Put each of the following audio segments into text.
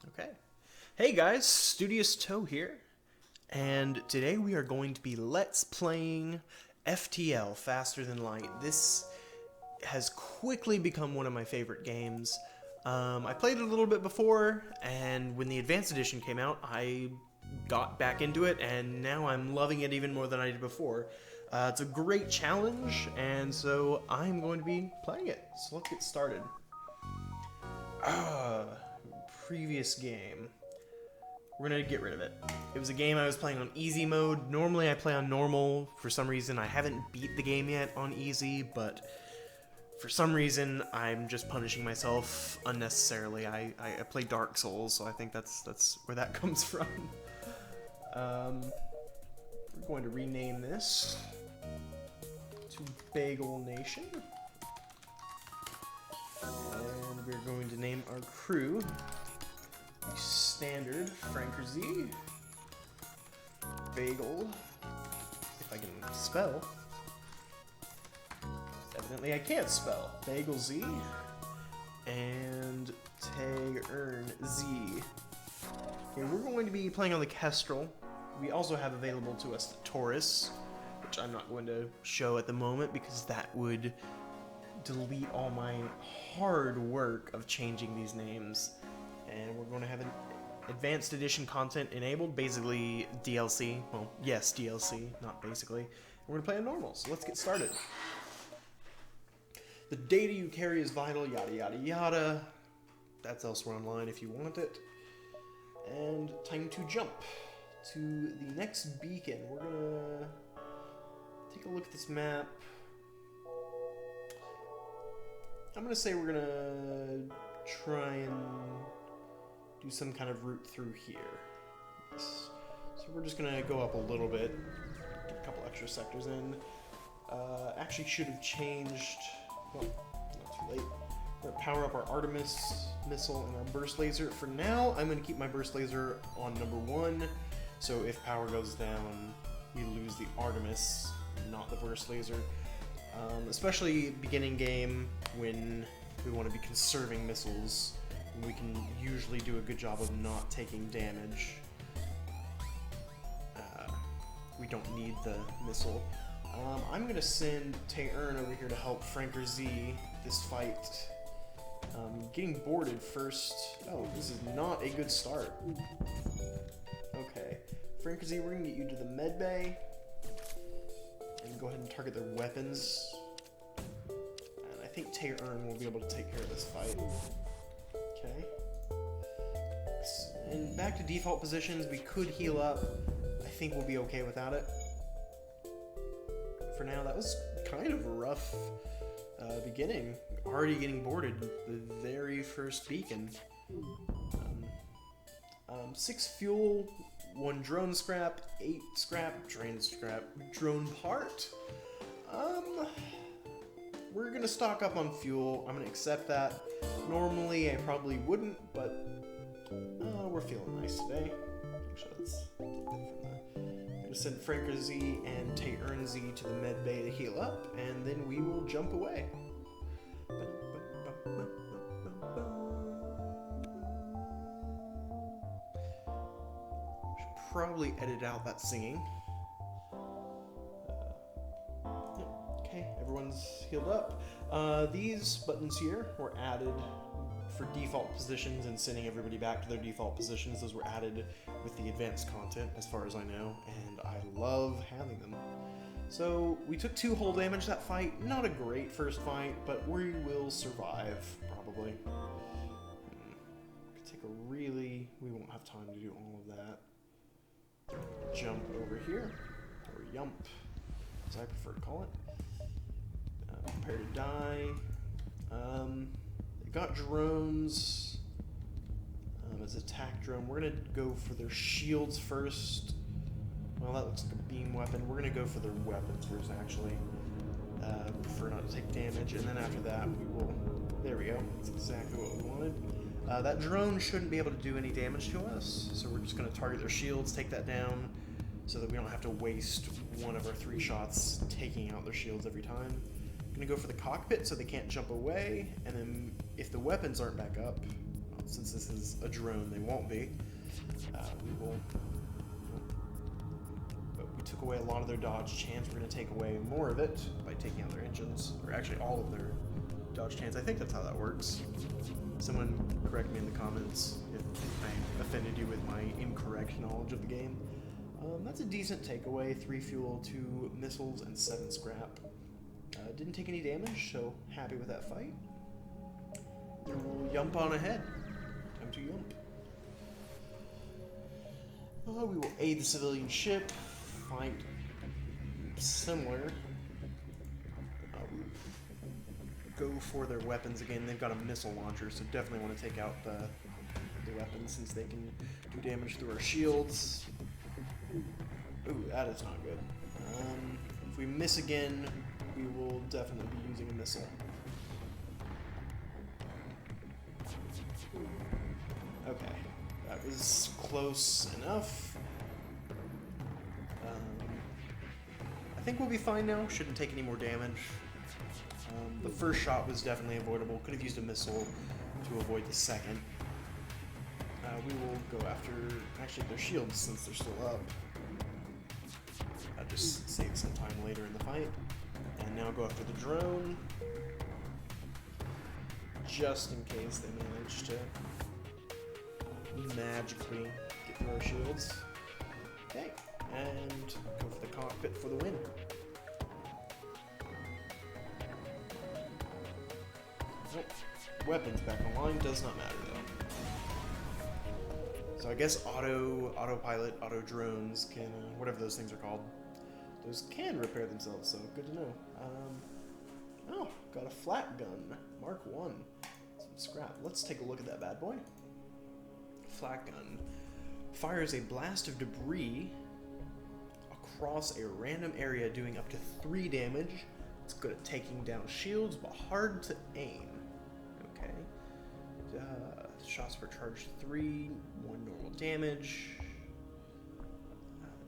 Okay. Hey guys, StudiousToe here, and today we are going to be Let's Playing FTL, Faster Than Light. This has quickly become one of my favorite games. I played it a little bit before, and when the Advanced Edition came out, I got back into it, and now I'm loving it even more than I did before. It's a great challenge, and so I'm going to be playing it. So let's get started. Previous game. We're gonna get rid of it. It was a game I was playing on easy mode. Normally I play on normal. For some reason I haven't beat the game yet on easy, but for some reason I'm just punishing myself unnecessarily. I play Dark Souls, so I think that's where that comes from. We're going to rename this to Bagel Nation. And we're going to name our crew the Standard Franker Z, Bagel, if I can spell. Evidently I can't spell. Bagel Z, and Tag-Earn Z. Okay, we're going to be playing on the Kestrel. We also have available to us the Taurus, which I'm not going to show at the moment because that would delete all my hard work of changing these names. And we're going to have an Advanced Edition content enabled, basically DLC. Well, yes, DLC, not basically. And we're going to play on normal, so let's get started. The data you carry is vital, yada yada yada. That's elsewhere online if you want it. And time to jump to the next beacon. We're going to take a look at this map. I'm going to say we're going to try and do some kind of route through here. So we're just going to go up a little bit, get a couple extra sectors in. Actually should have changed, well, not too late. We're going to power up our Artemis missile and our burst laser. For now, I'm going to keep my burst laser on number 1, so if power goes down, we lose the Artemis, not the burst laser. Especially beginning game when we want to be conserving missiles. We can usually do a good job of not taking damage. We don't need the missile. I'm going to send Tag-Earn over here to help Franker Z this fight. Getting boarded first. Oh, this is not a good start. Okay. Franker Z, we're going to get you to the med bay. And go ahead and target their weapons. And I think Tag-Earn will be able to take care of this fight. Okay. And back to default positions, we could heal up. I think we'll be okay without it. For now, that was kind of a rough beginning. Already getting boarded the very first beacon. 6 fuel, 1 drone scrap, 8 scrap, drone part. We're gonna stock up on fuel. I'm gonna accept that. Normally I probably wouldn't, but we're feeling nice today. Actually, let's take that from the... I'm gonna send Franker Z and Tag-Earn Z to the med bay to heal up, and then we will jump away. Should probably edit out that singing. Okay, everyone's healed up. These buttons here were added for default positions and sending everybody back to their default positions. Those were added with the advanced content, as far as I know, and I love having them. So, we took 2 hull damage that fight. Not a great first fight, but we will survive, probably. Could take a really... we won't have time to do all of that. Jump over here, or yump, as I prefer to call it. Prepare to die. They got drones as attack drone. We're gonna go for their shields first. Well, that looks like a beam weapon. We're gonna go for their weapons first, actually. Prefer not to take damage, and then after that we will... there we go. That's exactly what we wanted. That drone shouldn't be able to do any damage to us, so we're just gonna target their shields, take that down, so that we don't have to waste one of our 3 shots taking out their shields every time. I'm gonna go for the cockpit so they can't jump away, and then if the weapons aren't back up, since this is a drone, they won't be. We will. But we took away a lot of their dodge chance. We're going to take away more of it by taking out their engines, or actually all of their dodge chance. I think that's how that works. Someone correct me in the comments if I offended you with my incorrect knowledge of the game. That's a decent takeaway. 3 fuel, 2 missiles, and 7 scrap. Didn't take any damage, so happy with that fight. We'll yump on ahead. Time to yump. We will aid the civilian ship. Fight similar. Go for their weapons again. They've got a missile launcher, so definitely want to take out the weapons since they can do damage through our shields. Ooh, that is not good. If we miss again, we will definitely be using a missile. Okay, that was close enough. I think we'll be fine now. Shouldn't take any more damage. The first shot was definitely avoidable. Could have used a missile to avoid the second. We will go after, actually, their shields since they're still up. Just save some time later in the fight. And now go after the drone. Just in case they manage to magically get through our shields. Okay, and go for the cockpit for the win. Right. Weapons back online, does not matter though. So I guess autopilot, auto drones can, whatever those things are called, those can repair themselves, so good to know. Oh, got a flat gun, Mark 1. Some scrap. Let's take a look at that bad boy. Flat gun fires a blast of debris across a random area, doing up to 3 damage. It's good at taking down shields, but hard to aim. Okay. Shots per charge 3, 1 normal damage.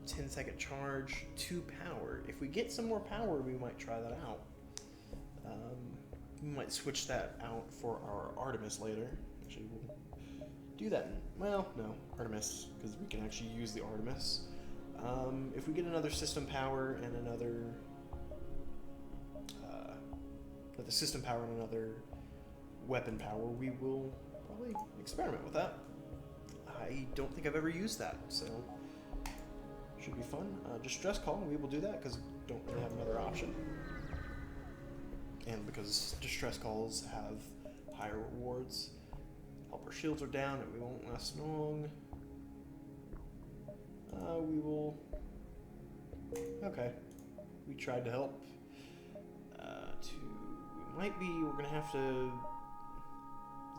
10-second charge, 2 power. If we get some more power, we might try that out. We might switch that out for our Artemis later. Actually, we'll do that. Well, no, Artemis, because we can actually use the Artemis. If we get another system power and another system power and another weapon power, we will probably experiment with that. I don't think I've ever used that, so should be fun. Distress call, we will do that because we don't really have another option. And because distress calls have higher rewards. Help our shields are down and we won't last long. We will... Okay. We tried to help. We're gonna have to...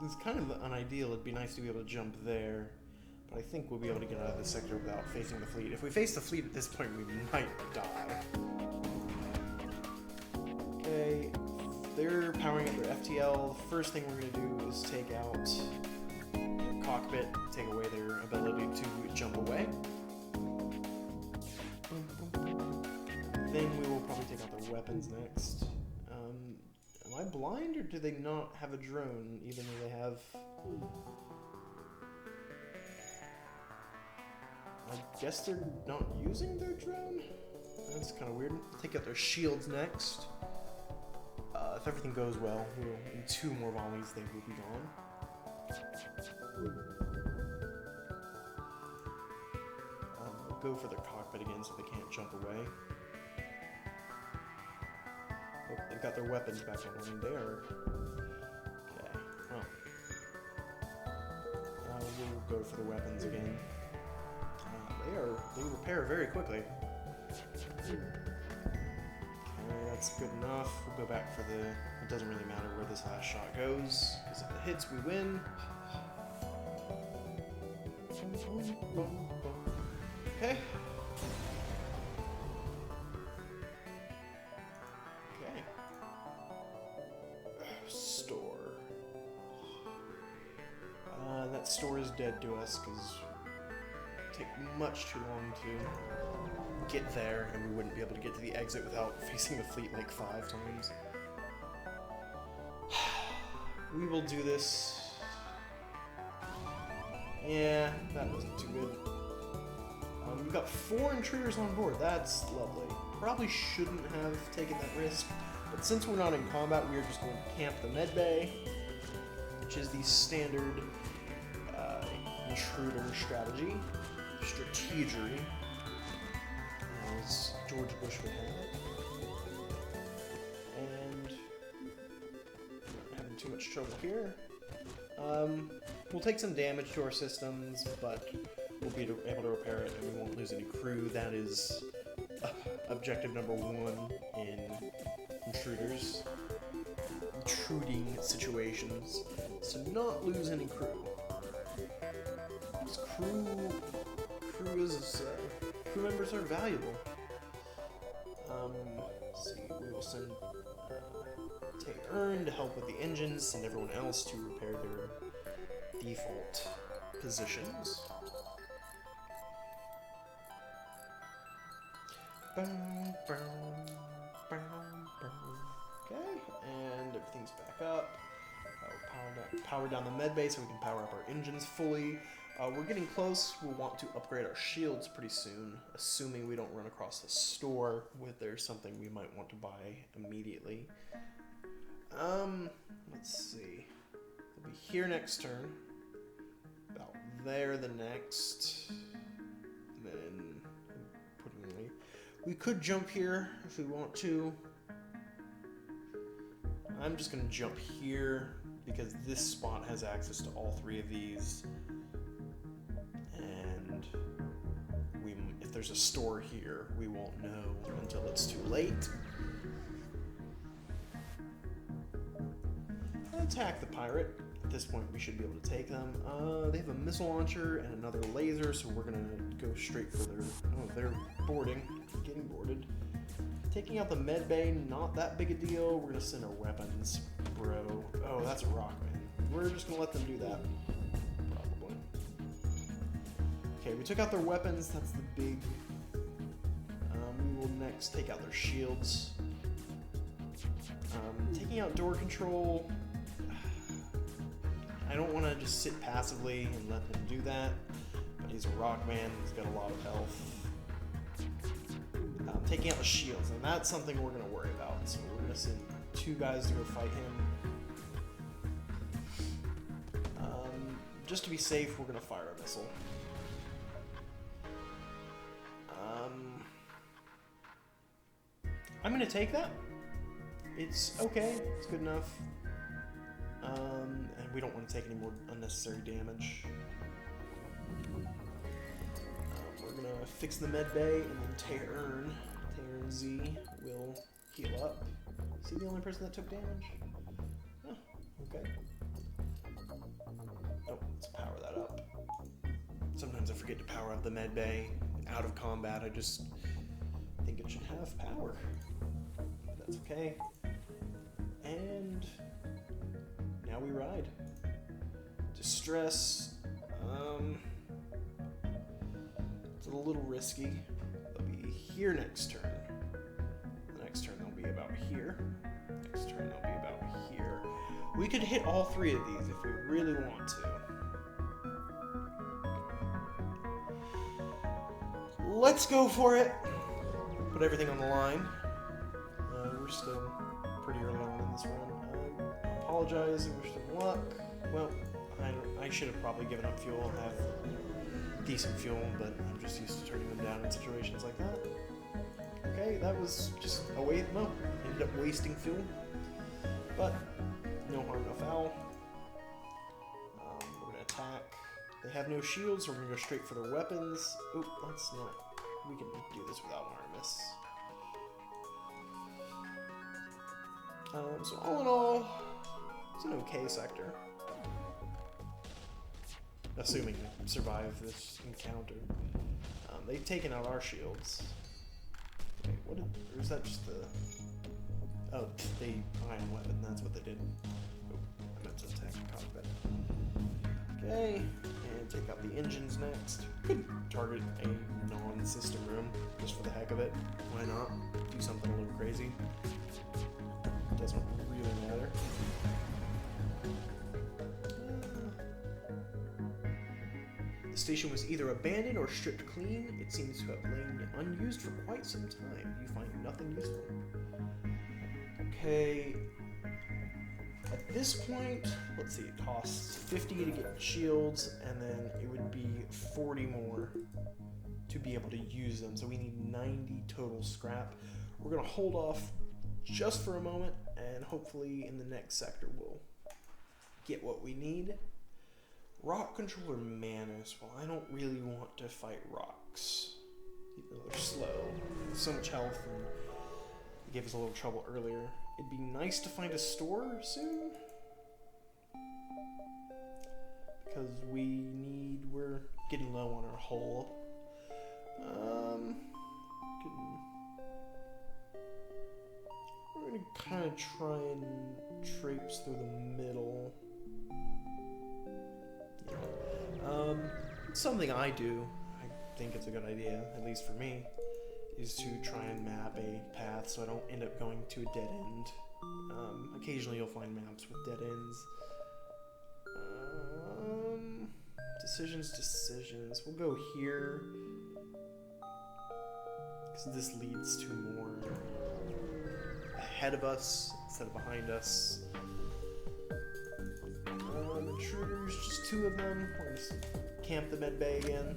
It's kind of unideal. It'd be nice to be able to jump there. But I think we'll be able to get out of this sector without facing the fleet. If we face the fleet at this point, we might die. Okay, they're powering up their FTL. The first thing we're going to do is take out the cockpit, take away their ability to jump away. Then we will probably take out their weapons next. Am I blind, or do they not have a drone, even though they have... I guess they're not using their drone? That's kind of weird. Take out their shields next. If everything goes well, in 2 more volleys they will be gone. We'll go for their cockpit again so they can't jump away. Oh, they've got their weapons back on there. Okay, well. We'll go for the weapons again. They repair very quickly. Okay, that's good enough. We'll go back for the... It doesn't really matter where this last shot goes, because if it hits, we win. Okay. Okay. Store. That store is dead to us, because take much too long to get there, and we wouldn't be able to get to the exit without facing the fleet like 5 times. We will do this. Yeah, that wasn't too good. We've got 4 intruders on board. That's lovely. Probably shouldn't have taken that risk, but since we're not in combat, we are just going to camp the med bay, which is the standard intruder strategy, strategery, as George Bush would have. And not having too much trouble here. We'll take some damage to our systems, but we'll be able to repair it, and we won't lose any crew. That is objective number 1 in intruding situations, so not lose any crew. Because crew members are valuable. Let's see, we will send Earn to help with the engines, send everyone else to repair their default positions. Okay, and everything's back up. Power down the med bay so we can power up our engines fully. We're getting close. We'll want to upgrade our shields pretty soon, assuming we don't run across the store with there's something we might want to buy immediately. Let's see. We'll be here next turn. About there the next. Then put it away. We could jump here if we want to. I'm just gonna jump here because this spot has access to all 3 of these. And if there's a store here, we won't know until it's too late. Attack the pirate. At this point, we should be able to take them. They have a missile launcher and another laser, so we're gonna go straight for their. Oh, they're getting boarded. Taking out the med bay, not that big a deal. We're gonna send our weapons, bro. Oh, that's a rock, man. We're just gonna let them do that. Probably. Okay, we took out their weapons. That's the big. We will next take out their shields. Taking out door control. I don't want to just sit passively and let him do that, but he's a rock man, he's got a lot of health. Taking out the shields, and that's something we're going to worry about, so we're going to send 2 guys to go fight him. Just to be safe, we're going to fire a missile. I'm going to take that. It's okay, it's good enough. And we don't want to take any more unnecessary damage. We're gonna fix the med bay, and then Taerin Z will heal up. Is he the only person that took damage? Oh, okay. Oh, let's power that up. Sometimes I forget to power up the med bay. Out of combat, I just think it should have power. That's okay. And now we ride. Distress. It's a little risky. They'll be here next turn. The next turn they'll be about here. Next turn they'll be about here. We could hit all 3 of these if we really want to. Let's go for it. Put everything on the line. We're still pretty early on in this run. I apologize. I wish them luck. Well, I should have probably given up fuel. I have decent fuel, but I'm just used to turning them down in situations like that. Okay, that was just a waste. Well, ended up wasting fuel, but no harm, no foul. We're gonna attack. They have no shields, so we're gonna go straight for their weapons. Oh, that's not. We can do this without an Artemis. So all in all, it's an okay sector. Assuming we survive this encounter. They've taken out our shields. Wait, or is that just the... Oh, they ion weapon, that's what they did. Oh, I meant to attack the cockpit. Okay, and take out the engines next. Could target a non-system room, just for the heck of it. Why not? Do something a little crazy. Doesn't really matter. The station was either abandoned or stripped clean. It seems to have lain unused for quite some time. You find nothing useful. Okay. At this point, let's see, it costs 50 to get shields, and then it would be 40 more to be able to use them. So we need 90 total scrap. We're gonna hold off just for a moment, and hopefully in the next sector we'll get what we need. Rock controller Manus. Well, I don't really want to fight rocks. Even though they're slow. So much health, and it gave us a little trouble earlier. It'd be nice to find a store soon. Because we're getting low on our hull. We're gonna kind of try and traipse through the middle. Yeah. Something I do, I think it's a good idea, at least for me, is to try and map a path so I don't end up going to a dead end. Occasionally you'll find maps with dead ends. Decisions. We'll go here, because this leads to more ahead of us instead of behind us. Intruders, just 2 of them. We're going to camp the med bay again.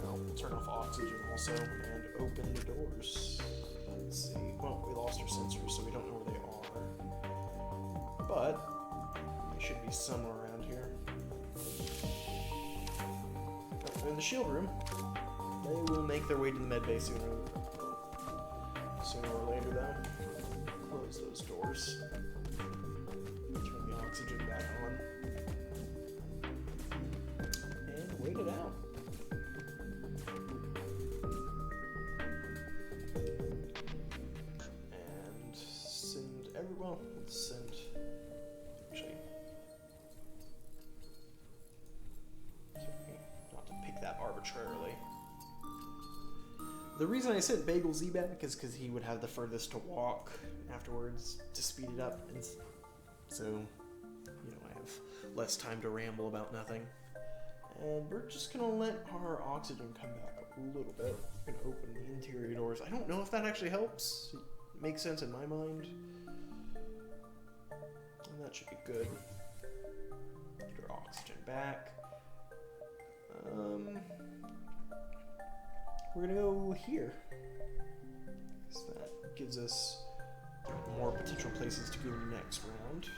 I'll turn off oxygen also and open the doors. Let's see. Well, we lost our sensors, so we don't know where they are. But they should be somewhere around here. Oh, in the shield room. They will make their way to the med bay sooner or later, though. Close those doors. Turn the oxygen back on. And wait it out. And send everyone. Let's send. Actually. Sorry, not to pick that arbitrarily. The reason I sent Bagel Z back is because he would have the furthest to walk afterwards to speed it up, and so, you know, I have less time to ramble about nothing. And we're just gonna let our oxygen come back a little bit. We're gonna open the interior doors. I don't know if that actually helps. It makes sense in my mind. And that should be good. Get our oxygen back. We're gonna go here. So that gives us more potential places to go next round.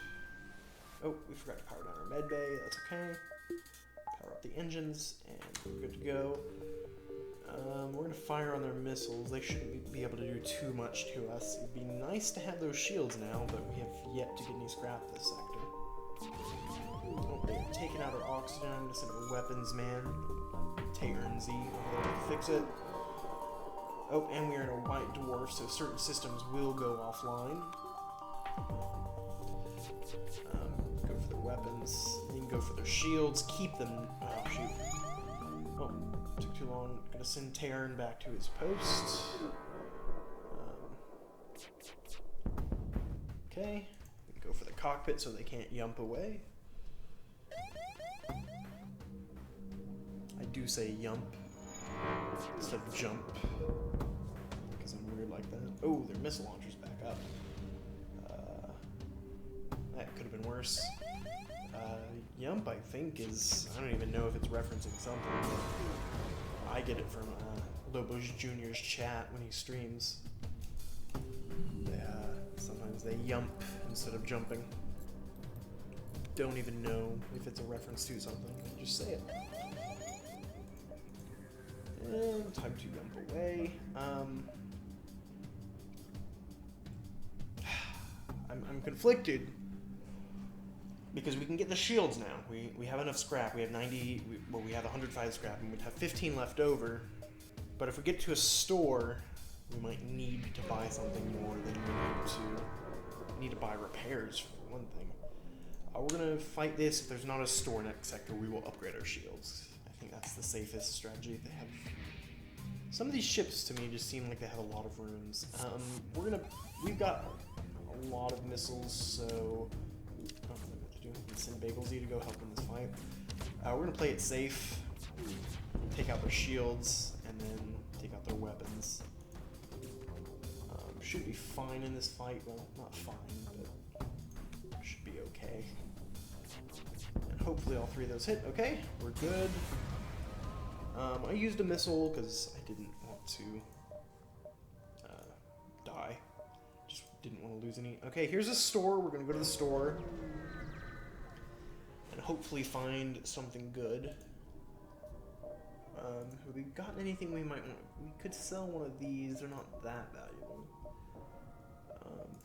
Oh, we forgot to power down our med bay. That's okay. Power up the engines, and we're good to go. We're gonna fire on their missiles. They shouldn't be able to do too much to us. It'd be nice to have those shields now, but we have yet to get any scrap this sector. Oh, they've taken out our oxygen. I'm gonna send a weapons man. T-Z to fix it. Oh, and we are in a white dwarf, so certain systems will go offline. Go for their weapons, then go for their shields, keep them. Oh, shoot. Oh, took too long. Gonna send Terran back to his post. Okay, go for the cockpit so they can't yump away. I do say yump instead of jump, because I'm weird like that. Oh, their missile launcher's back up. That could have been worse. Yump, I think, is... I don't even know if it's referencing something. I get it from Lobos Jr.'s chat when he streams. Sometimes they yump instead of jumping. Don't even know if it's a reference to something. Just say it. And time to jump away. I'm conflicted because we can get the shields now. We have enough scrap. We have 90. We have 105 scrap, and we'd have 15 left over. But if we get to a store, we might need to buy something more than we need to buy repairs for one thing. We're gonna fight this. If there's not a store next sector, we will upgrade our shields. I think that's the safest strategy. They have some of these ships to me just seem like they have a lot of runes. We've got a lot of missiles, so to do. And send Bagel Z to go help in this fight. We're gonna play it safe. Take out their shields and then take out their weapons. Should be fine in this fight. Well, not fine, but should be okay. And hopefully all three of those hit. Okay, we're good. I used a missile because I didn't want to die. Just didn't want to lose any. Okay, here's a store. We're going to go to the store and hopefully find something good. Have we gotten anything we might want? We could sell one of these. They're not that valuable.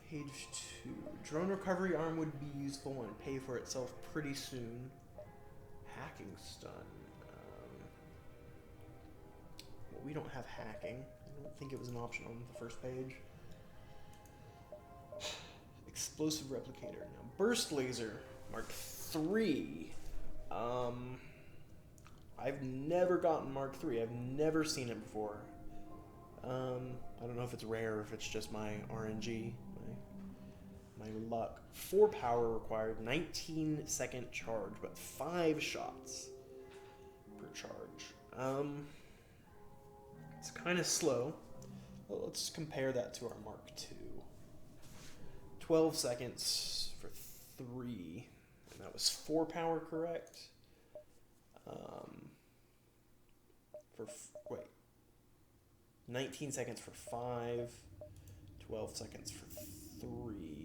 Page 2. Drone recovery arm would be useful and pay for itself pretty soon. Hacking stun. Well, we don't have hacking. I don't think it was an option on the first page. Explosive replicator. Now, burst laser. Mark 3. I've never gotten Mark 3. I've never seen it before. I don't know if it's rare or if it's just my RNG, my luck. 4 power required, 19-second charge, but 5 shots per charge. It's kind of slow. Well, let's compare that to our Mark 2. 12 seconds for 3, and that was 4 power, correct? Wait. 19 seconds for 5, 12 seconds for 3.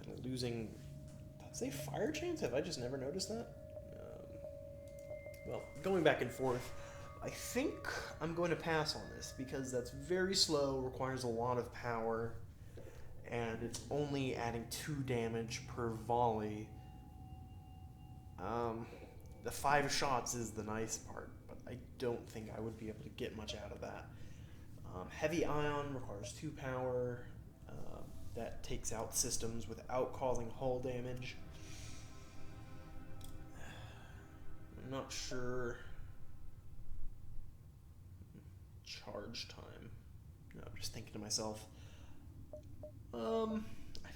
And losing, does it say fire chance? Have I just never noticed that? Well, going back and forth, I think I'm going to pass on this because that's very slow, requires a lot of power, and it's only adding 2 damage per volley. The 5 shots is the nice part, but I don't think I would be able to get much out of that. Heavy ion requires 2 power. That takes out systems without causing hull damage. I'm not sure. Charge time. No, I'm just thinking to myself. I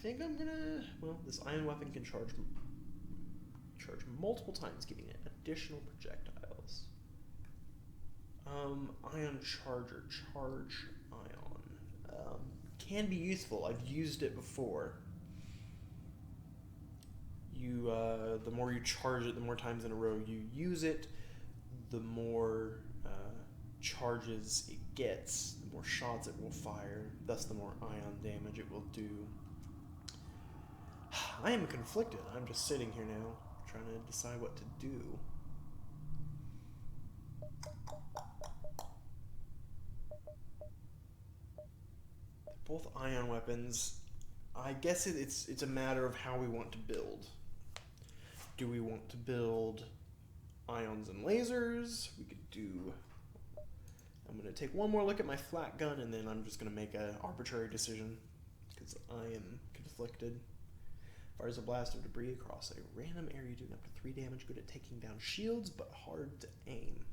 think I'm gonna. Well, this ion weapon can charge multiple times, giving it additional projectiles. Ion charger, charge ion. Can be useful. I've used it before. The more you charge it, the more times in a row you use it, the more charges it gets, the more shots it will fire, thus the more ion damage it will do. I am conflicted. I'm just sitting here now, trying to decide what to do. Both ion weapons. I guess it's a matter of how we want to build. Do we want to build ions and lasers? We could do. I'm going to take one more look at my flat gun, and then I'm just going to make an arbitrary decision because I am conflicted. Fires a blast of debris across a random area, doing up to 3 damage. Good at taking down shields, but hard to aim.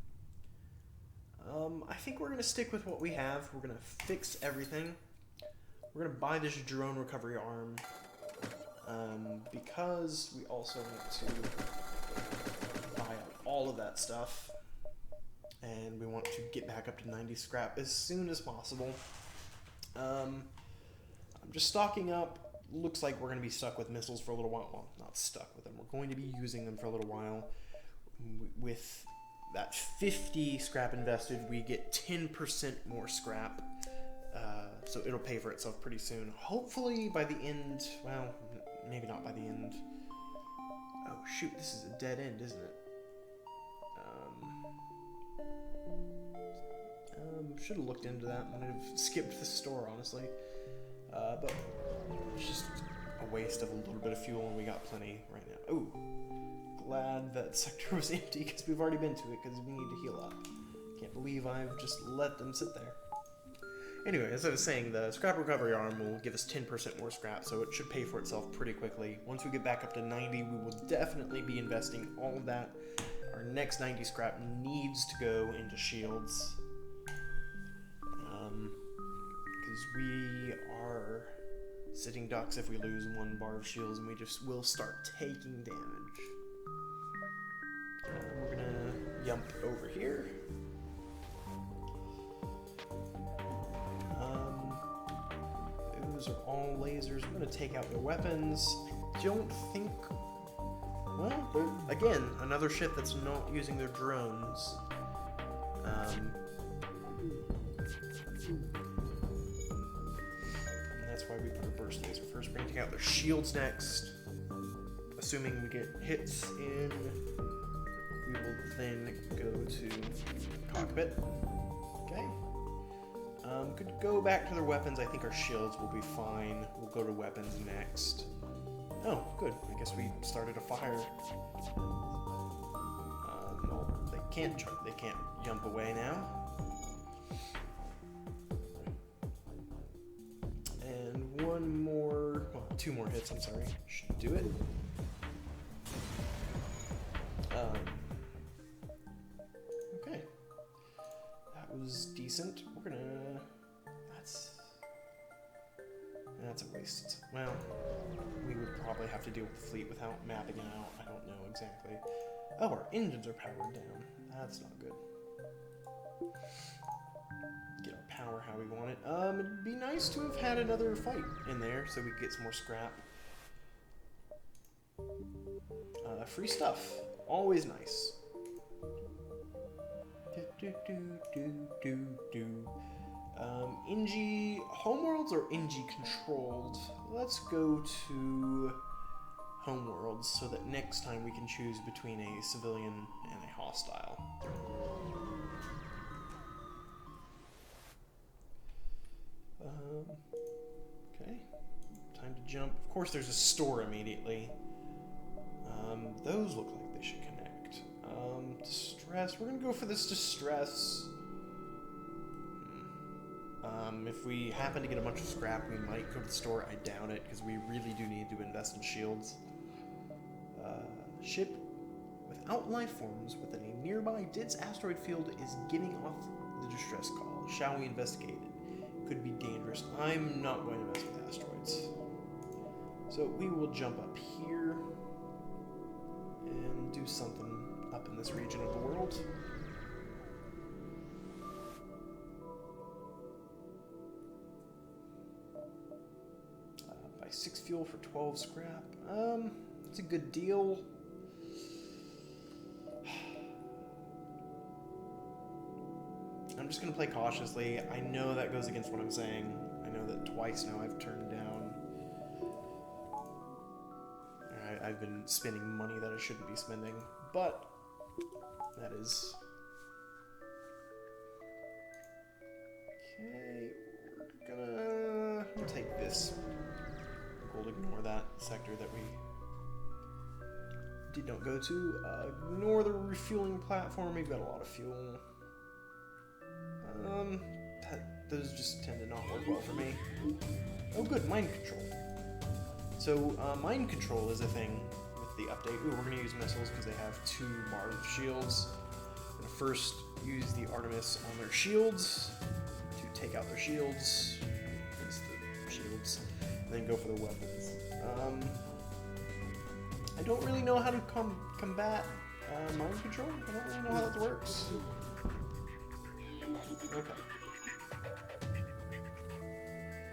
I think we're going to stick with what we have. We're going to fix everything. We're going to buy this drone recovery arm because we also want to buy out all of that stuff. And we want to get back up to 90 scrap as soon as possible. I'm just stocking up. Looks like we're going to be stuck with missiles for a little while. Well, not stuck with them. We're going to be using them for a little while. With that 50 scrap invested, we get 10% more scrap. So it'll pay for itself pretty soon. Hopefully by the end, well, maybe not by the end. Oh shoot, this is a dead end, isn't it? Should have looked into that. I might have skipped the store, honestly. But it's just a waste of a little bit of fuel, and we got plenty right now. Ooh, glad that sector was empty because we've already been to it because we need to heal up. Can't believe I've just let them sit there. Anyway, as I was saying, the scrap recovery arm will give us 10% more scrap, so it should pay for itself pretty quickly. Once we get back up to 90, we will definitely be investing all of that. Our next 90 scrap needs to go into shields. Because we are Sitting ducks if we lose one bar of shields, and we just will start taking damage. We're gonna jump over here. Those are all lasers. We're gonna take out their weapons. I don't think. Well, again, another ship that's not using their drones. And that's why we put a burst laser first. We're gonna take out their shields next. Assuming we get hits in, we will then go to cockpit. Okay. Could go back to their weapons. I think our shields will be fine. We'll go to weapons next. Oh, good. I guess we started a fire. Well, they can't jump away now. And one more, well, 2 more hits. I'm sorry. Should do it. Okay. That was decent. We're gonna. That's a waste. Well, we would probably have to deal with the fleet without mapping it out. I don't know exactly. Oh, our engines are powered down. That's not good. Get our power how we want it. It'd be nice to have had another fight in there so we could get some more scrap. Free stuff. Always nice. NG homeworlds or NG controlled? Let's go to homeworlds so that next time we can choose between a civilian and a hostile. Okay, time to jump. Of course there's a store immediately. Those look like they should connect. Distress, we're gonna go for this distress. If we happen to get a bunch of scrap, we might go to the store. I doubt it, because we really do need to invest in shields. Ship without life forms within a nearby dense asteroid field is getting off the distress call. Shall we investigate it? Could be dangerous. I'm not going to mess with asteroids. So we will jump up here and do something up in this region of the world. Buy 6 fuel for 12 scrap. It's a good deal. I'm just going to play cautiously. I know that goes against what I'm saying. I know that twice now I've turned down. I've been spending money that I shouldn't be spending, but that is... Okay, we're gonna take this. We'll ignore that sector that we did not go to. Ignore the refueling platform. We've got a lot of fuel. Those just tend to not work well for me. Oh good, mind control. So mind control is a thing with the update. Ooh, we're going to use missiles because they have 2 bars of shields. We're going to first use the Artemis on their shields to take out their shields. Fix the shields. And then go for the weapons. I don't really know how to combat mind control. I don't really know how that works. Okay.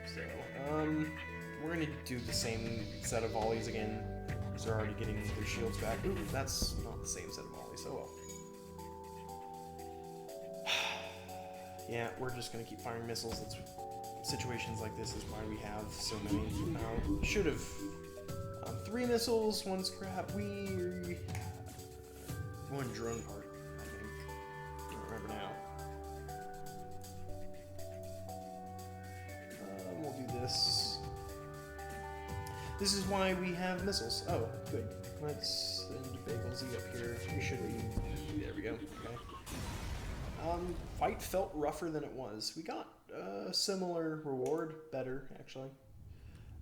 So, we're going to do the same set of volleys again, because they're already getting their shields back. Ooh, that's not the same set of volleys, so well. Yeah, we're just going to keep firing missiles. That's, situations like this is why we have so many. Should have 3 missiles, 1 scrap, 1 drone part, I think. I don't remember now. We'll do this. This is why we have missiles. Oh, good. Let's send Bagel Z up here. We should be... There we go. Okay. Fight felt rougher than it was. We got a similar reward. Better, actually.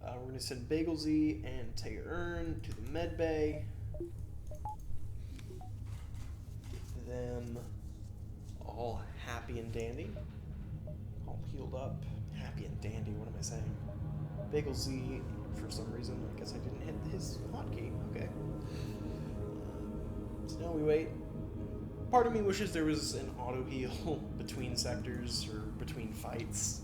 We're going to send Bagel Z and Taerin to the med bay. Get them all happy and dandy. All healed up. Happy and dandy, what am I saying? Bagel Z, for some reason, I guess I didn't hit his hotkey. Okay. So now we wait. Part of me wishes there was an auto heal between sectors or between fights.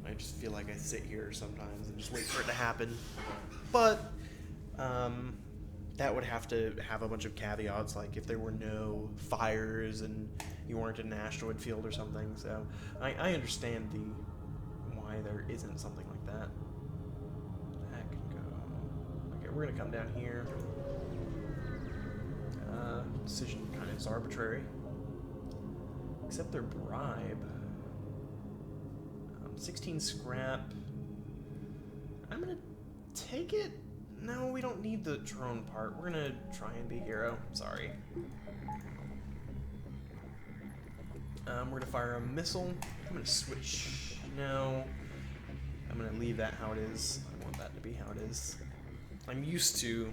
I just feel like I sit here sometimes and just wait for it to happen. But that would have to have a bunch of caveats, like if there were no fires and you weren't in an asteroid field or something. So I understand why there isn't something like that. That can go. Okay, we're gonna come down here. Decision kind of is arbitrary. Accept their bribe. 16 scrap. I'm gonna take it. No, we don't need the drone part. We're gonna try and be hero. Sorry. We're gonna fire a missile. I'm gonna switch. No. I'm gonna leave that how it is. I want that to be how it is. I'm used to,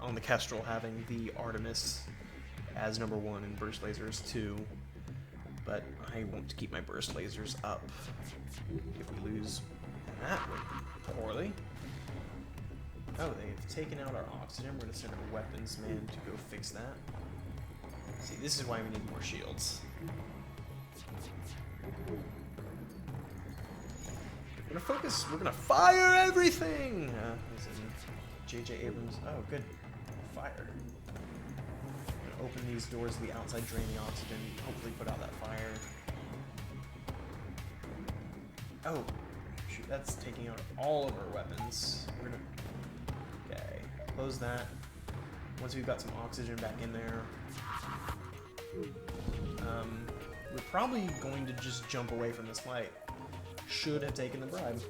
on the Kestrel, having the Artemis as number 1 and burst lasers 2. But I want to keep my burst lasers up. If we lose that one poorly. Oh, they've taken out our oxygen. We're going to send our weapons man to go fix that. See, this is why we need more shields. We're going to focus. We're going to fire everything! J.J. Abrams. Oh, good. Fire. Open these doors to the outside, drain the oxygen, hopefully put out that fire. Oh, shoot, that's taking out all of our weapons. We're gonna... Okay, close that. Once we've got some oxygen back in there, we're probably going to just jump away from this fight. Should have taken the bribe.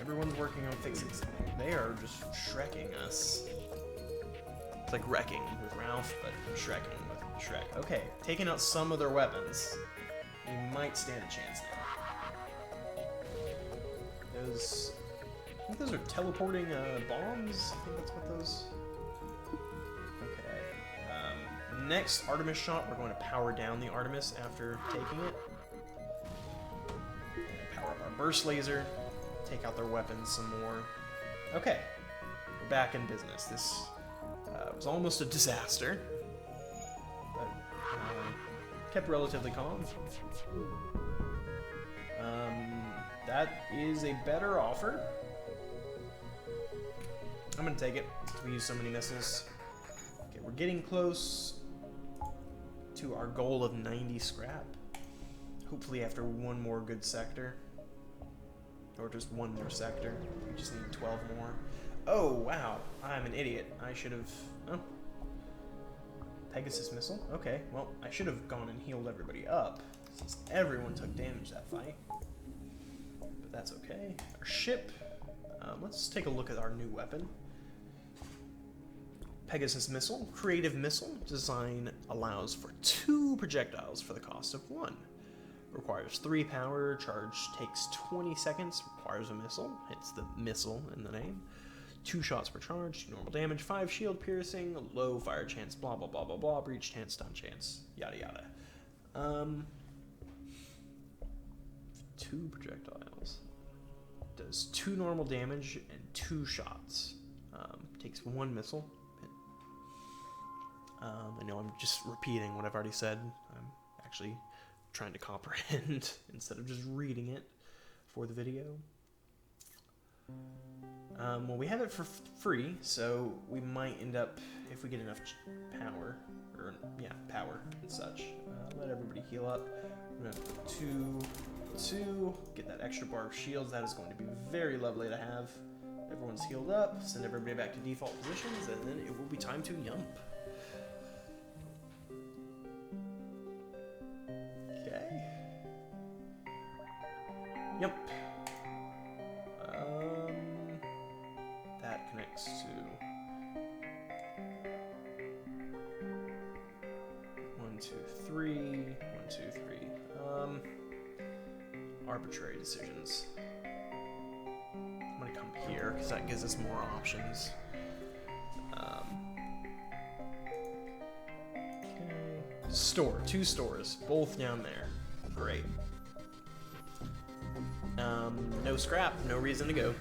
Everyone's working on fixing something. They are just shrekking us. It's like wrecking with Ralph, but shrekking with Shrek. Okay, taking out some of their weapons. We might stand a chance now. Those... I think those are teleporting bombs? I think that's what those... Okay. Next Artemis shot, we're going to power down the Artemis after taking it. Power up our burst laser. Take out their weapons some more. Okay, we're back in business. This was almost a disaster, but kept relatively calm. That is a better offer. I'm gonna take it because we use so many missiles. Okay, we're getting close to our goal of 90 scrap. Hopefully after one more good sector. Or just one more sector. We just need 12 more. Oh, wow. I'm an idiot. I should have... Oh. Pegasus missile? Okay, well, I should have gone and healed everybody up, since everyone took damage that fight. But that's okay. Our ship... let's take a look at our new weapon. Pegasus missile. Creative missile. Design allows for 2 projectiles for the cost of 1. Requires 3 power, charge takes 20 seconds, requires a missile, hits the missile in the name. 2 shots per charge, 2 normal damage, 5 shield piercing, low fire chance, blah blah blah blah blah, breach chance, stun chance, yada yada. 2 projectiles. Does 2 normal damage and 2 shots. Takes 1 missile. I know I'm just repeating what I've already said. I'm actually trying to comprehend instead of just reading it for the video. Well, we have it for free, so we might end up, if we get enough power, or yeah, power and such. Let everybody heal up. I'm gonna put 2, get that extra bar of shields. That is going to be very lovely to have. Everyone's healed up, send everybody back to default positions, and then it will be time to yump. Yep. That connects to 1, 2, 3. 1, 2, 3. Arbitrary decisions. I'm gonna come here because that gives us more options. Okay. Store, 2 stores, both down there. Great. No scrap, no reason to go.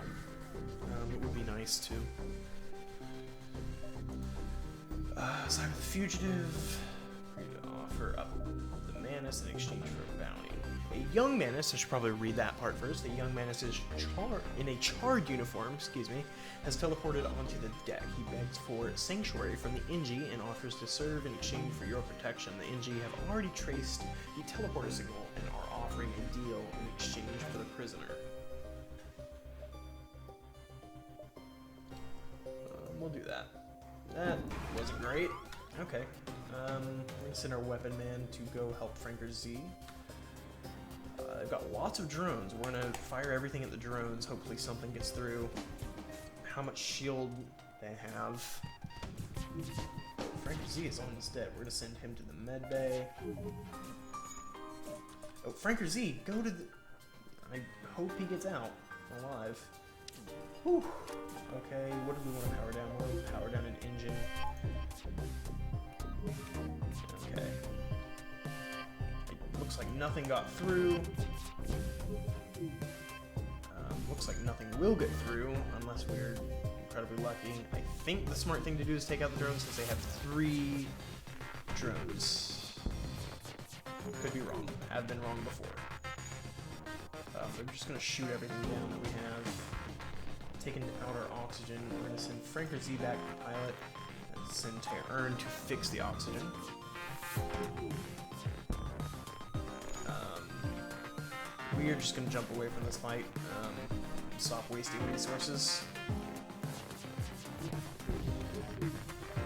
It would be nice to. Side of the fugitive. Offer up the Manus in exchange for a bounty. A young Manus, I should probably read that part first. A young Manus is in a charred uniform, has teleported onto the deck. He begs for sanctuary from the Inji and offers to serve in exchange for your protection. The Inji have already traced the teleporter signal and are offering a deal in exchange for the prisoner. We'll do that. That wasn't great. Okay. We're gonna send our weapon man to go help Franker Z. I've got lots of drones. We're gonna fire everything at the drones. Hopefully something gets through. How much shield they have. Franker Z is almost dead. We're gonna send him to the med bay. Oh, Franker Z, go to the... I hope he gets out alive. Whew. Okay, what do we want to power down? We want to power down an engine. Okay. It looks like nothing got through. Looks like nothing will get through unless we're incredibly lucky. I think the smart thing to do is take out the drones since they have 3 drones. Could be wrong. Have been wrong before. They're just going to shoot everything down that we have. Taking out our oxygen. We're going to send Franker Z back to the pilot and send Tae'Ern to fix the oxygen. We are just going to jump away from this fight. Stop wasting resources.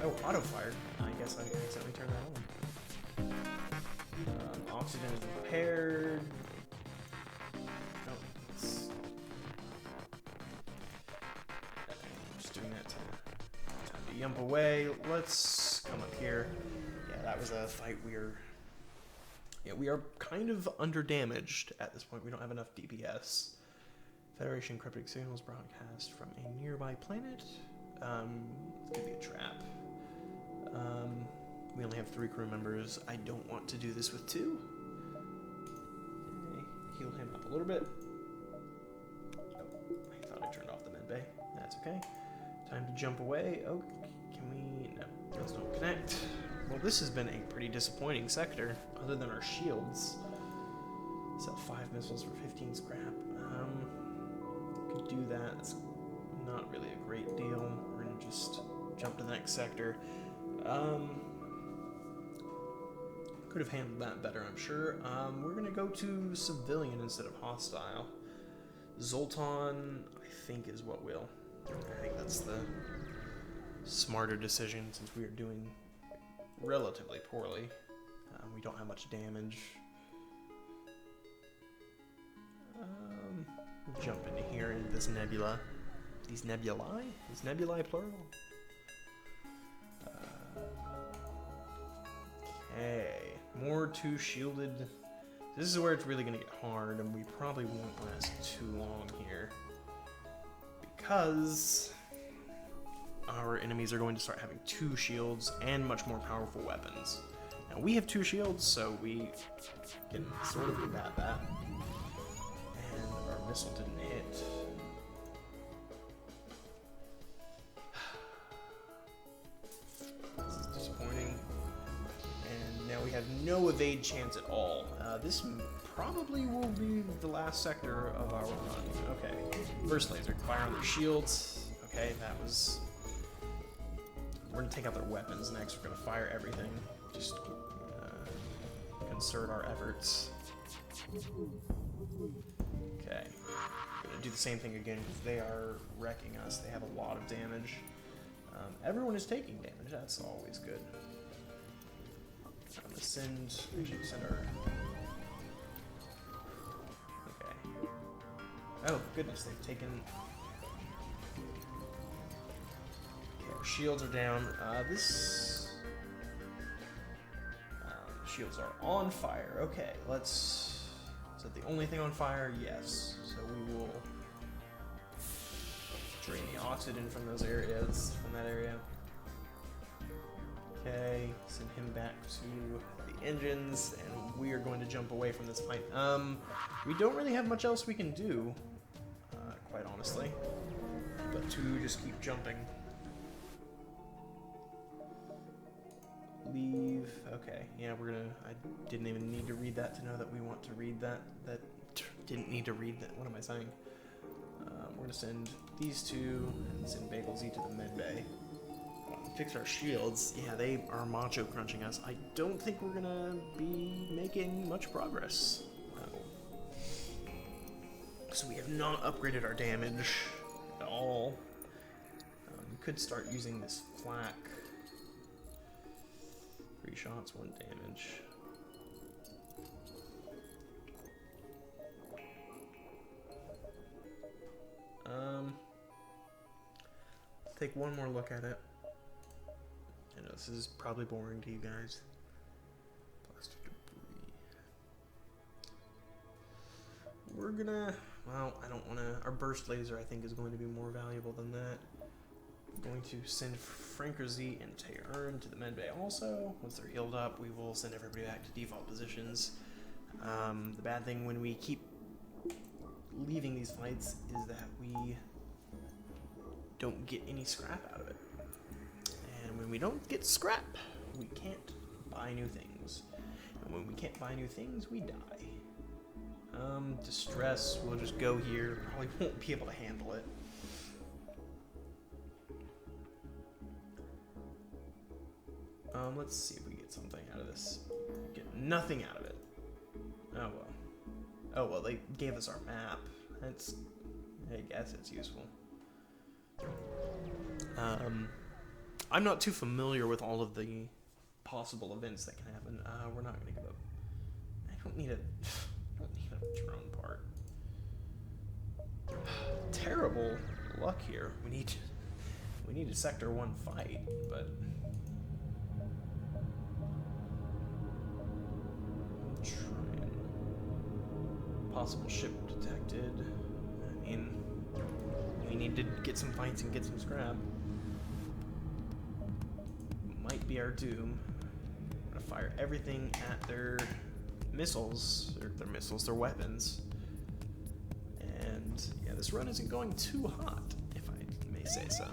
Oh, auto fired. I guess I accidentally turned that on. Oxygen is repaired. No, it's... just doing that time to yump away. Let's come up here. Yeah, that was a fight we are kind of under-damaged at this point. We don't have enough DPS. Federation cryptic signals broadcast from a nearby planet. It's gonna be a trap. We only have 3 crew members. I don't want to do this with 2. Okay, heal him up a little bit. Oh, I thought I turned off the med bay. That's okay. Time to jump away. Oh, can we... No, those don't connect. Well, this has been a pretty disappointing sector, other than our shields. Sell 5 missiles for 15 scrap. Could do that. It's not really a great deal. We're gonna just jump to the next sector. Could have handled that better, I'm sure. We're gonna go to civilian instead of hostile. Zoltan, I think, is what will. I think that's the smarter decision since we are doing relatively poorly. We don't have much damage. We'll jump into here into this nebula. These nebulae? Is nebulae plural? Okay. More 2 shielded. This is where it's really going to get hard, and we probably won't last too long here. Because our enemies are going to start having 2 shields and much more powerful weapons. Now we have 2 shields, so we can sort of combat that. And our missile didn't hit. This is disappointing. And now we have no evade chance at all. This probably will be the last sector of our run. Okay. First laser, fire on their shields. Okay, that was... We're going to take out their weapons next. We're going to fire everything. Just concert our efforts. Okay. Going to do the same thing again because they are wrecking us. They have a lot of damage. Everyone is taking damage. That's always good. I'm going to send our... Okay. Oh, goodness. They've taken... Shields are down. Shields are on fire. Okay, let's... Is that the only thing on fire? Yes. So we will drain the oxygen from those areas, from that area. Okay, send him back to the engines, and we are going to jump away from this fight. We don't really have much else we can do, quite honestly, but to just keep jumping. Leave. Okay, yeah, we're gonna. I didn't even need to read that to know that we want to read that. That didn't need to read that. What am I saying? We're gonna send these two and send Bagel Z to the med bay. Fix our shields. Yeah, they are macho crunching us. I don't think we're gonna be making much progress. So we have not upgraded our damage at all. We could start using this flak. 3 shots, 1 damage. Let's take one more look at it. I know this is probably boring to you guys. Plastic debris. We're gonna, well, I don't want to, our burst laser I think is going to be more valuable than that. I'm going to send Franker Z and Taerin to the medbay also. Once they're healed up, we will send everybody back to default positions. The bad thing when we keep leaving these fights is that we don't get any scrap out of it. And when we don't get scrap, we can't buy new things. And when we can't buy new things, we die. Distress, we'll just go here. Probably won't be able to handle it. Let's see if we get something out of this. Get nothing out of it. Oh well. Oh well, they gave us our map. That's, I guess it's useful. I'm not too familiar with all of the possible events that can happen. We're not gonna give up. I don't need a drone part. Terrible luck here. We need a Sector 1 fight, but I'm trying. Possible ship detected. I mean, we need to get some fights and get some scrap. Might be our doom. I'm gonna fire everything at their missiles, or their weapons. And yeah, this run isn't going too hot, if I may say so.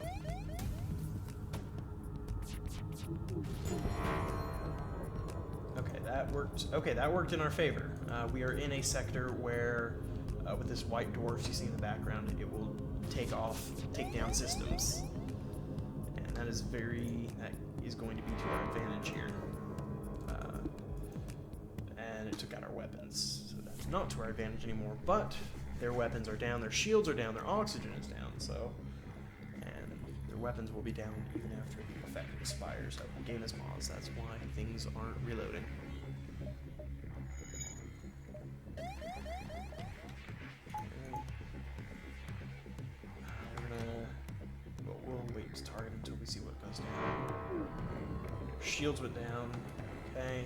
Okay, that worked. Okay, that worked in our favor. We are in a sector where, with this white dwarf you see in the background, it will take down systems, and that is going to be to our advantage here. And it took out our weapons, so that's not to our advantage anymore. But their weapons are down, their shields are down, their oxygen is down. So, and their weapons will be down even after the effect expires. So game is paused. That's why things aren't reloading. We'll wait to target until we see what goes down. Shields went down. Okay.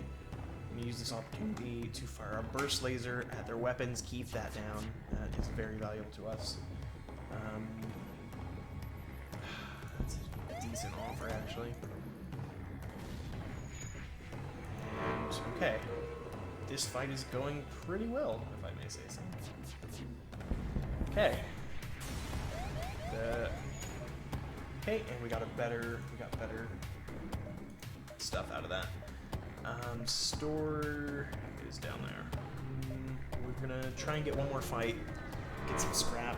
I'm gonna use this opportunity to fire a burst laser at their weapons. Keep that down. That is very valuable to us. That's a decent offer, actually. And okay, this fight is going pretty well, if I may say so. Okay. Okay, and we got better stuff out of that. Store is down there. We're gonna try and get one more fight, get some scrap,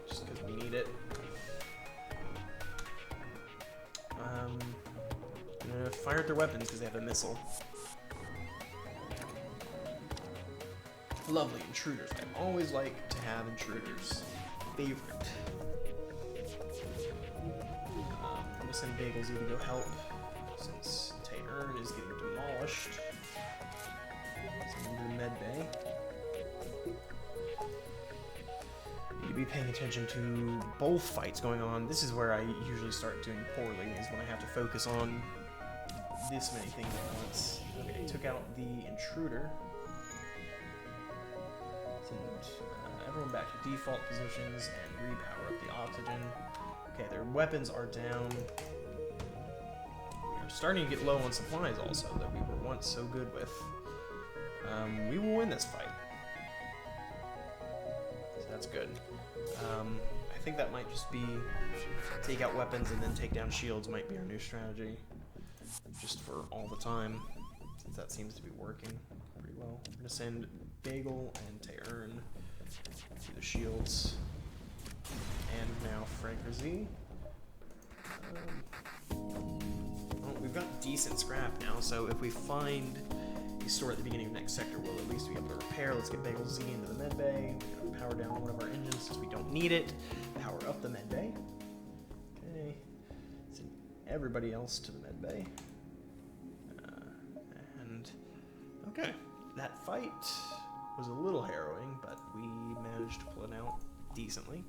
just because we need it. I'm gonna fire at their weapons because they have a missile. Lovely intruders. I always like to have intruders. Favorite. I'm gonna send Bagel Z to go help since Taerin is getting demolished. Send him to the med bay. Need to be paying attention to both fights going on. This is where I usually start doing poorly, is when I have to focus on this many things at once. Okay, took out the intruder. Send everyone back to default positions and repower up the oxygen. Okay, their weapons are down. starting to get low on supplies also that we were once so good with. We will win this fight. So that's good. I think that might just be take out weapons and then take down shields might be our new strategy. Just for all the time, since that seems to be working pretty well. We're going to send Bagel and Taern to the shields. And now Franker Z. Well, we've got decent scrap now, so if we find a store at the beginning of next sector, we'll at least be able to repair. Let's get Bagel Z into the med bay. We're gonna power down one of our engines since we don't need it. Power up the med bay. Okay. Send everybody else to the med bay. And okay, that fight was a little harrowing, but we managed to pull it out decently.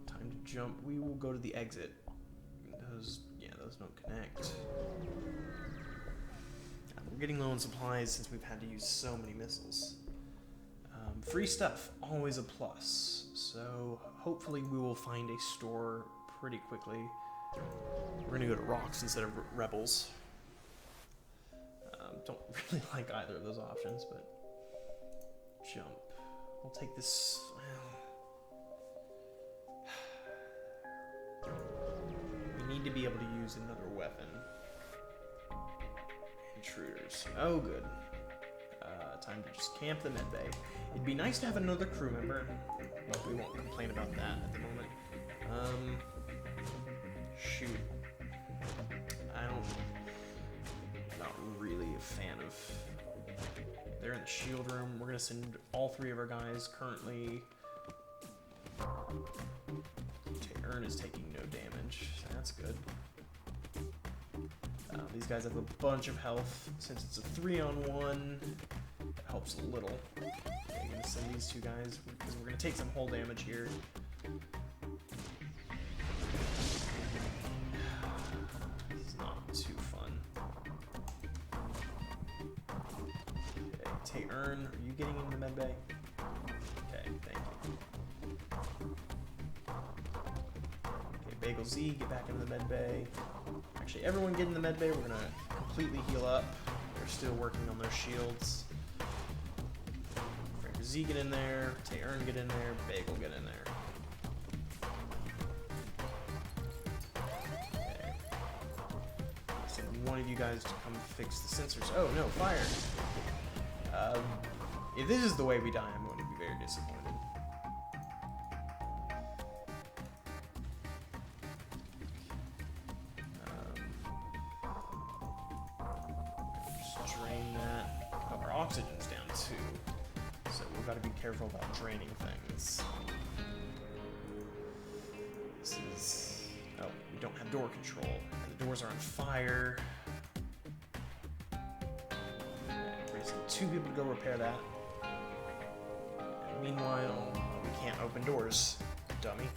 Time to jump. We will go to the exit. Those don't connect. We're getting low on supplies since we've had to use so many missiles. Free stuff, always a plus. So hopefully we will find a store pretty quickly. We're gonna go to rocks instead of rebels. Don't really like either of those options, but jump. We'll take this. We need to be able to use another weapon. Intruders. Oh, good. Time to just camp the med bay. It'd be nice to have another crew member, but we won't complain about that at the moment. Shoot. I'm not really a fan of... They're in the shield room. We're gonna send all three of our guys currently. Taern is taking no damage, so that's good. These guys have a bunch of health. Since it's a 3-on-1, that helps a little. Okay, I'm gonna send these two guys because we're gonna take some hull damage here. This is not too fun. Okay, Taern, are you getting in the med bay? Okay, thank you. Okay, Bagel Z, get back into the med bay. Actually, everyone get in the med bay. We're gonna completely heal up. They're still working on their shields. Franker Z, get in there. Taern, get in there. Bagel, get in there. Okay. Send one of you guys to come fix the sensors. Oh no, fire! If this is the way we die, I'm going to be very disappointed. Oxygen's down too, so we've got to be careful about draining things. This is... oh, we don't have door control, and the doors are on fire. We're gonna send 2 people to go repair that. And meanwhile, we can't open doors, dummy.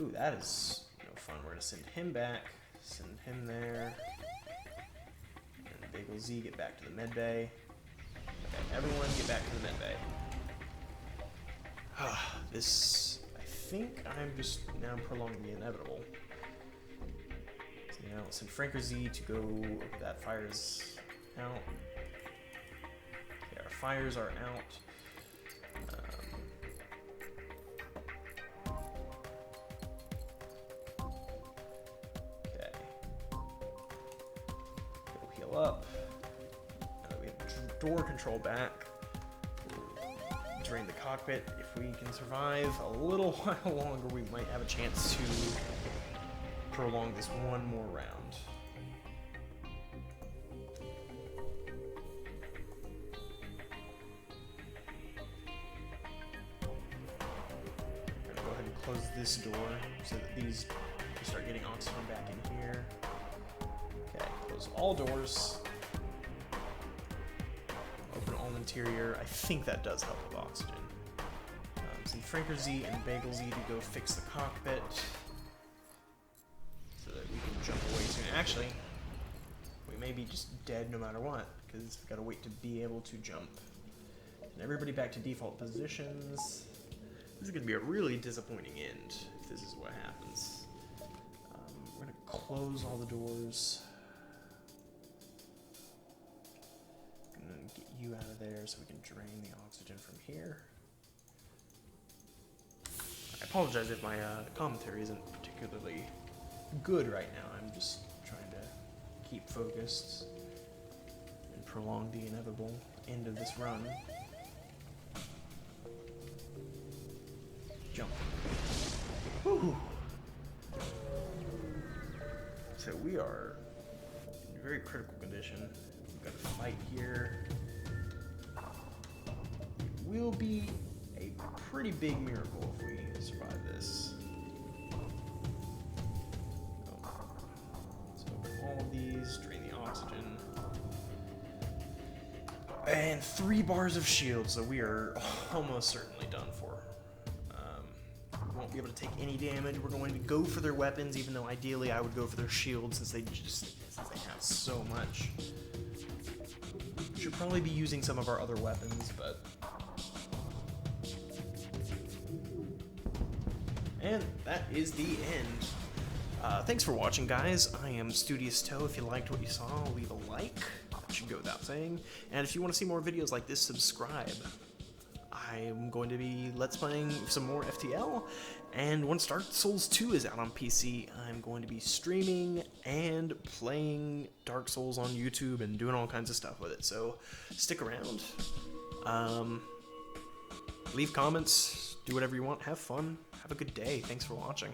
Ooh, that is no fun. We're gonna send him back, send him there. Bagel Z, get back to the med bay. Okay, everyone get back to the med bay. This, I think I'm just now prolonging the inevitable. So now let's send Franker Z to go, that fire is out. Okay, our fires are out. Okay. Go heal up. Door control back. Drain the cockpit. If we can survive a little while longer, we might have a chance to prolong this one more round. I'm gonna go ahead and close this door so that these can start getting oxygen back in here. Okay, close all doors. Interior. I think that does help with oxygen. Send Franker Z and Bagel Z to go fix the cockpit so that we can jump away soon. Actually, we may be just dead no matter what because we've got to wait to be able to jump. And everybody back to default positions. This is going to be a really disappointing end if this is what happens. close all the doors. Gonna get you out of there so we can drain the oxygen from here. I apologize if my commentary isn't particularly good right now. I'm just trying to keep focused and prolong the inevitable end of this run. Jump. Whew. So we are in very critical condition. We've got a fight here. It will be a pretty big miracle if we survive this. Let's open all of these, drain the oxygen. And 3 bars of shield, so we are almost certainly done for. We won't be able to take any damage. We're going to go for their weapons, even though ideally I would go for their shield since they have so much. Should probably be using some of our other weapons, but... And that is the end. Thanks for watching, guys. I am StudiousToe. If you liked what you saw, leave a like. That should go without saying. And if you want to see more videos like this, subscribe. I'm going to be Let's Playing some more FTL, and once Dark Souls 2 is out on PC, I'm going to be streaming and playing Dark Souls on YouTube and doing all kinds of stuff with it, so stick around. Leave comments, do whatever you want, have fun, have a good day. Thanks for watching.